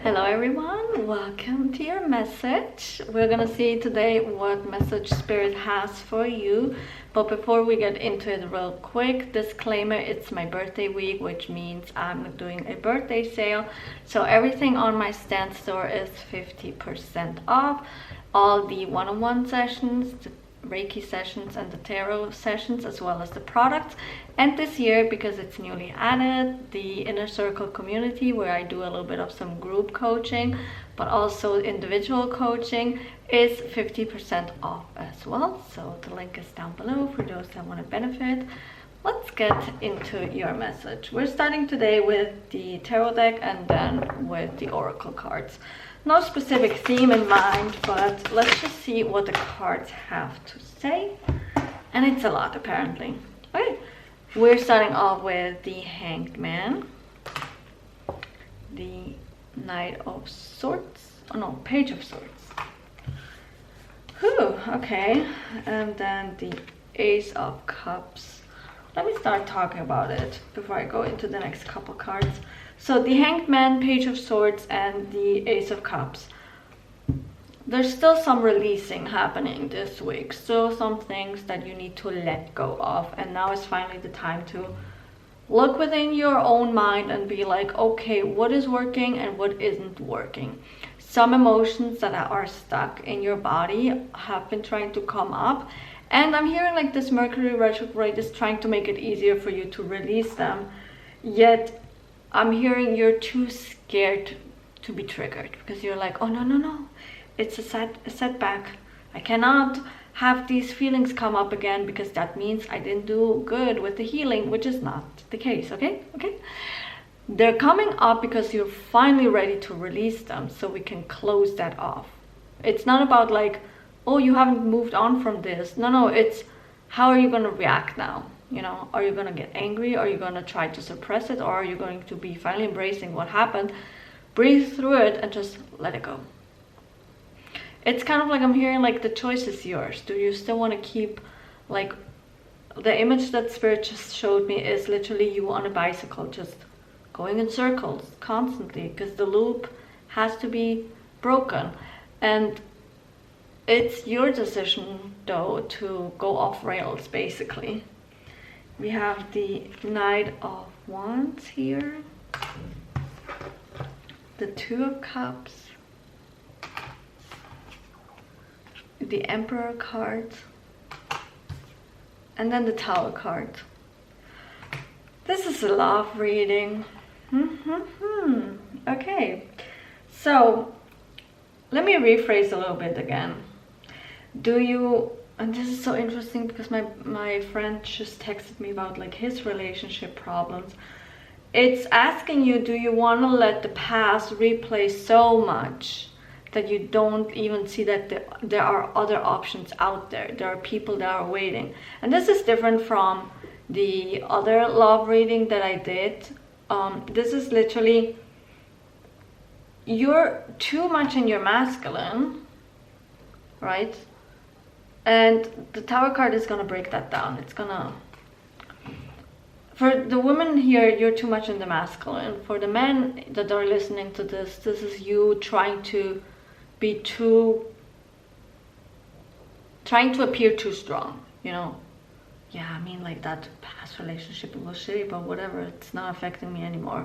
Hello everyone, welcome to your message. We're gonna see today what message Spirit has for you. But before we get into it, real quick disclaimer, it's my birthday week, which means I'm doing a birthday sale. So everything on my stand store is 50% off. All the one-on-one sessions, the Reiki sessions and the tarot sessions, as well as the products. And this year, because it's newly added, the Inner Circle community, where I do a little bit of some group coaching but also individual coaching, is 50% off as well. So the link is down below for those that want to benefit. Let's get into your message. We're starting today with the tarot deck and then with the oracle cards. No specific theme in mind, but let's just see what the cards have to say. And it's a lot, apparently. Okay, we're starting off with the Hanged Man, the Knight of Swords, oh no, Page of Swords. Whew, okay, and then the Ace of Cups. Let me start talking about it before I go into the next couple cards. So the Hanged Man, Page of Swords, and the Ace of Cups. There's still some releasing happening this week. Still some things that you need to let go of. And now is finally the time to look within your own mind and be like, okay, what is working and what isn't working? Some emotions that are stuck in your body have been trying to come up. And I'm hearing like this Mercury retrograde is trying to make it easier for you to release them. Yet I'm hearing you're too scared to be triggered because you're like, oh no, it's a setback. I cannot have these feelings come up again because that means I didn't do good with the healing, which is not the case. Okay. They're coming up because you're finally ready to release them, so we can close that off. It's not about like, oh, you haven't moved on from this. No, it's how are you going to react now? You know, are you going to get angry? Are you going to try to suppress it? Or are you going to be finally embracing what happened, breathe through it, and just let it go? It's kind of like I'm hearing like the choice is yours. Do you still want to keep, like, the image that Spirit just showed me is literally you on a bicycle, just going in circles constantly, because the loop has to be broken. And it's your decision, though, to go off rails, basically. We have the Knight of Wands here, the Two of Cups, the Emperor card, and then the Tower card. This is a love reading. Okay, so let me rephrase a little bit again. Do you, and this is so interesting because my friend just texted me about like his relationship problems. It's asking you, do you want to let the past replay so much that you don't even see that there are other options out there? There are people that are waiting. And this is different from the other love reading that I did. This is literally, you're too much in your masculine, right? And the Tower card is gonna break that down. It's gonna, for the women here, you're too much in the masculine. For the men that are listening to this, this is you trying to be trying to appear too strong, you know? Yeah, I mean, like, that past relationship was shitty, but whatever, it's not affecting me anymore.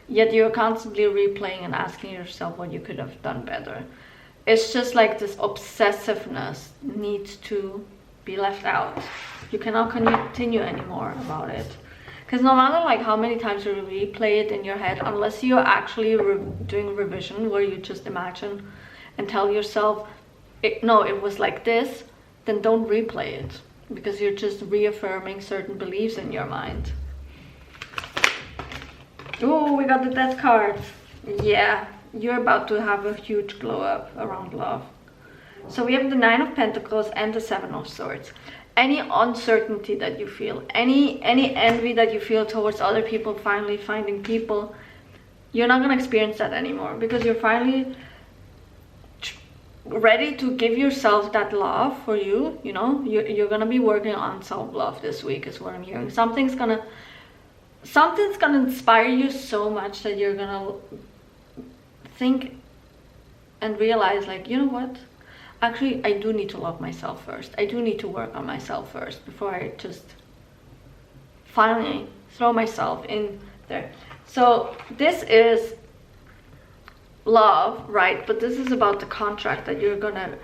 Yet you're constantly replaying and asking yourself what you could have done better. It's just like this obsessiveness needs to be left out. You cannot continue anymore about it. Because no matter like how many times you replay it in your head, unless you're actually doing revision where you just imagine and tell yourself, no, it was like this, then don't replay it. Because you're just reaffirming certain beliefs in your mind. Oh, we got the Death card. Yeah, you're about to have a huge glow up around love. So we have the Nine of Pentacles and the Seven of Swords. Any uncertainty that you feel, any envy that you feel towards other people finally finding people, you're not going to experience that anymore, because you're finally ready to give yourself that love for you. You know, you're gonna be working on self-love this week is what I'm hearing. Something's gonna inspire you so much that you're gonna think and realize, like, you know what, actually I do need to love myself first. I do need to work on myself first before I just finally throw myself in there. So this is love, right? But this is about the contract that you're gonna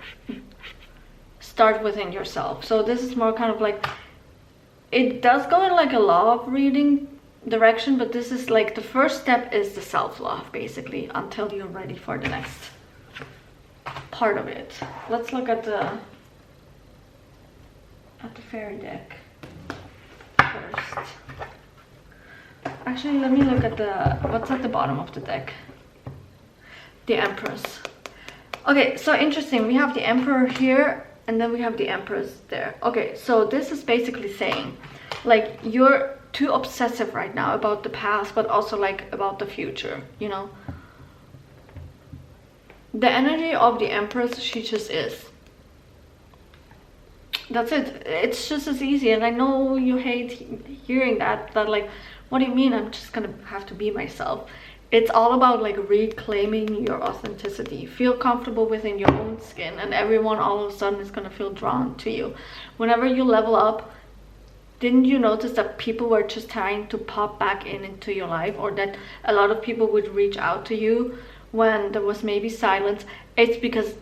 start within yourself. So this is more kind of like, it does go in like a love reading direction, but this is like the first step is the self-love, basically, until you're ready for the next part of it. Let's look at the fairy deck first. Actually, let me look at what's at the bottom of the deck. The Empress. Okay, so interesting. We have the Emperor here, and then we have the Empress there. Okay, so this is basically saying, like, you're too obsessive right now about the past, but also like about the future, you know? The energy of the Empress, she just is. That's it. It's just as easy. And I know you hate hearing that like, what do you mean I'm just gonna have to be myself? It's all about like reclaiming your authenticity. Feel comfortable within your own skin, and everyone all of a sudden is gonna feel drawn to you. Whenever you level up, didn't you notice that people were just trying to pop back into your life, or that a lot of people would reach out to you when there was maybe silence? It's because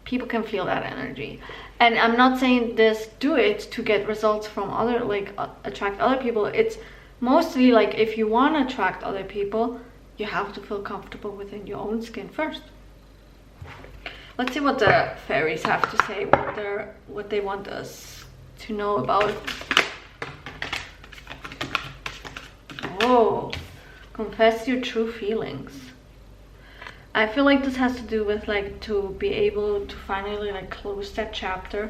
people can feel that energy. And I'm not saying this, do it to get results from other, like attract other people. It's mostly like, if you want to attract other people, you have to feel comfortable within your own skin first. Let's see what the fairies have to say, what they want us to know about. Oh, confess your true feelings. I feel like this has to do with like to be able to finally like close that chapter.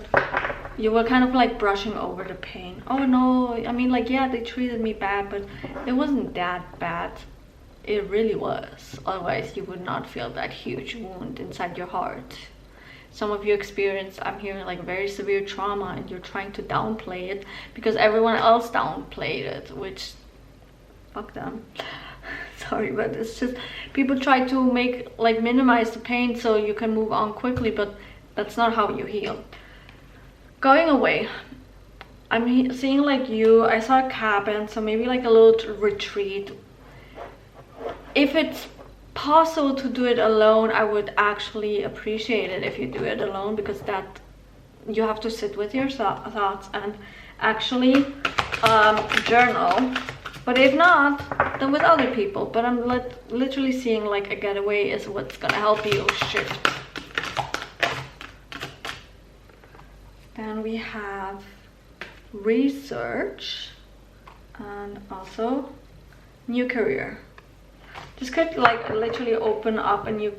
You were kind of like brushing over the pain. Oh no, I mean, like, yeah, they treated me bad, but it wasn't that bad. It really was. Otherwise you would not feel that huge wound inside your heart. Some of you experience, I'm hearing, like very severe trauma, and you're trying to downplay it because everyone else downplayed it, which, fuck them. Sorry, but it's just, people try to minimize the pain so you can move on quickly, but that's not how you heal. Going away, I'm seeing like I saw a cabin, so maybe like a little retreat. If it's possible to do it alone, I would actually appreciate it if you do it alone, because that you have to sit with your thoughts and actually journal. But if not, then with other people. But I'm literally seeing like a getaway is what's gonna help you shift. Then we have research, and also new career. This could like literally open up a new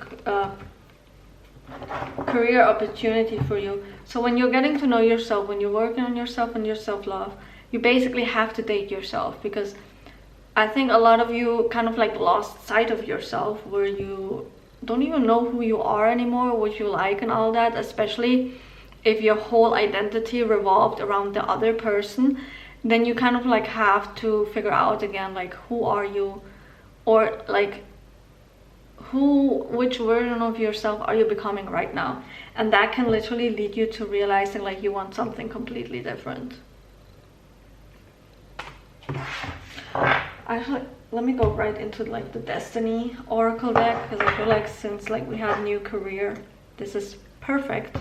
career opportunity for you. So when you're getting to know yourself, when you're working on yourself and your self-love, you basically have to date yourself, because I think a lot of you kind of like lost sight of yourself, where you don't even know who you are anymore, what you like and all that, especially if your whole identity revolved around the other person. Then you kind of like have to figure out again, like, who are you, or like which version of yourself are you becoming right now? And that can literally lead you to realizing like you want something completely different. Actually, let me go right into like the Destiny Oracle deck, because I feel like since like we have new career, this is perfect.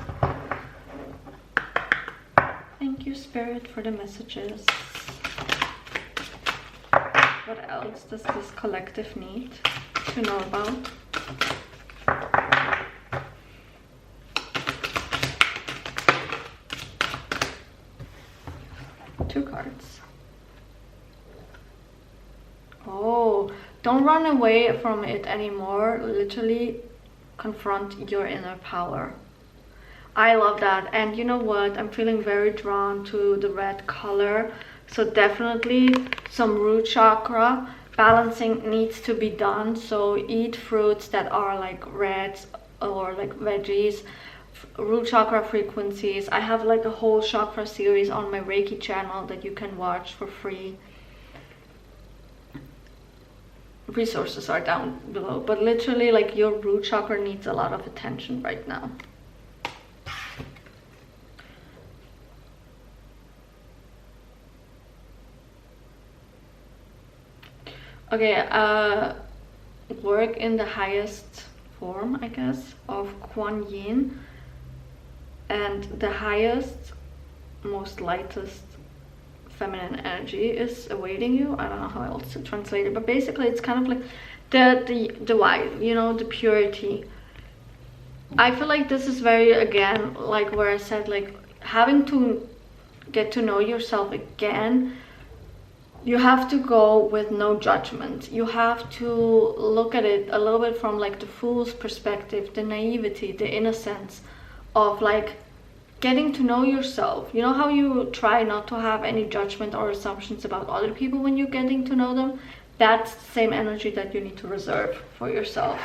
Thank you, Spirit, for the messages. What else does this collective need to know about? Two cards. Oh, don't run away from it anymore. Literally confront your inner power. I love that. And you know what? I'm feeling very drawn to the red color. So definitely some root chakra balancing needs to be done. So eat fruits that are like reds or like veggies, root chakra frequencies. I have like a whole chakra series on my Reiki channel that you can watch for free. resources are down below, but literally like your root chakra needs a lot of attention right now. Okay, work in the highest form, I guess, of Kuan Yin, and the highest, most lightest feminine energy is awaiting you. I don't know how else to translate it, but basically it's kind of like the white, you know, the purity. I feel like this is very, again, like where I said, like having to get to know yourself again. You have to go with no judgment. You have to look at it a little bit from like the fool's perspective, the naivety, the innocence of like getting to know yourself. You know how you try not to have any judgment or assumptions about other people when you're getting to know them? That's the same energy that you need to reserve for yourself.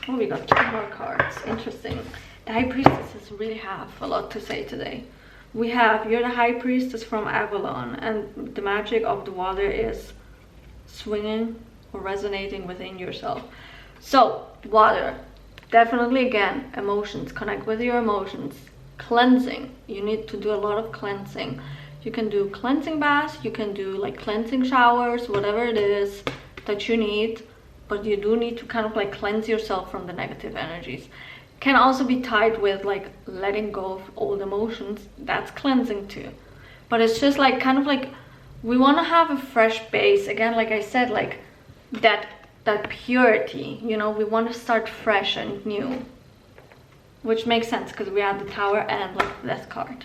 Oh, we got 2 more cards. Interesting. The High Priestesses really have a lot to say today. We have, you're the High Priestess from Avalon, and the magic of the water is swinging or resonating within yourself. So, water, definitely again, emotions, connect with your emotions. Cleansing, you need to do a lot of cleansing. You can do cleansing baths, you can do like cleansing showers, whatever it is that you need, but you do need to kind of like cleanse yourself from the negative energies. Can also be tied with like letting go of old emotions. That's cleansing too. But it's just like kind of like we want to have a fresh base again, like I said, like that purity, you know, we want to start fresh and new, which makes sense because we had the Tower and like Death card.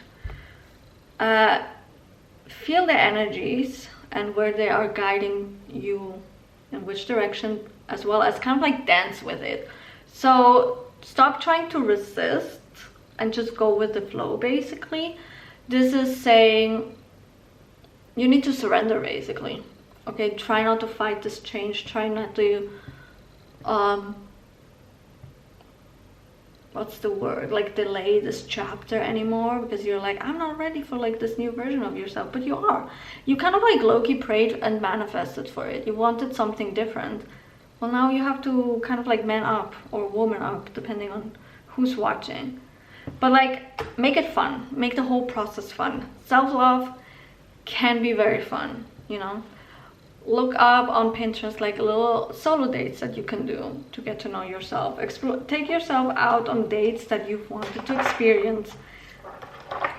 Feel the energies and where they are guiding you, in which direction, as well as kind of like dance with it. So stop trying to resist and just go with the flow, basically. This is saying you need to surrender, basically. Okay, try not to fight this change. Try not to, what's the word? Like delay this chapter anymore, because you're like, I'm not ready for like this new version of yourself, but you are. You kind of like low-key prayed and manifested for it. You wanted something different. Well, now you have to kind of like man up or woman up, depending on who's watching. But like, make it fun. Make the whole process fun. Self-love can be very fun, you know. Look up on Pinterest like little solo dates that you can do to get to know yourself. Take yourself out on dates that you've wanted to experience,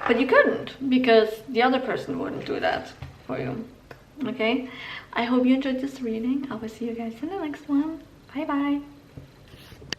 but you couldn't because the other person wouldn't do that for you. Okay, I hope you enjoyed this reading. I will see you guys in the next one. Bye bye.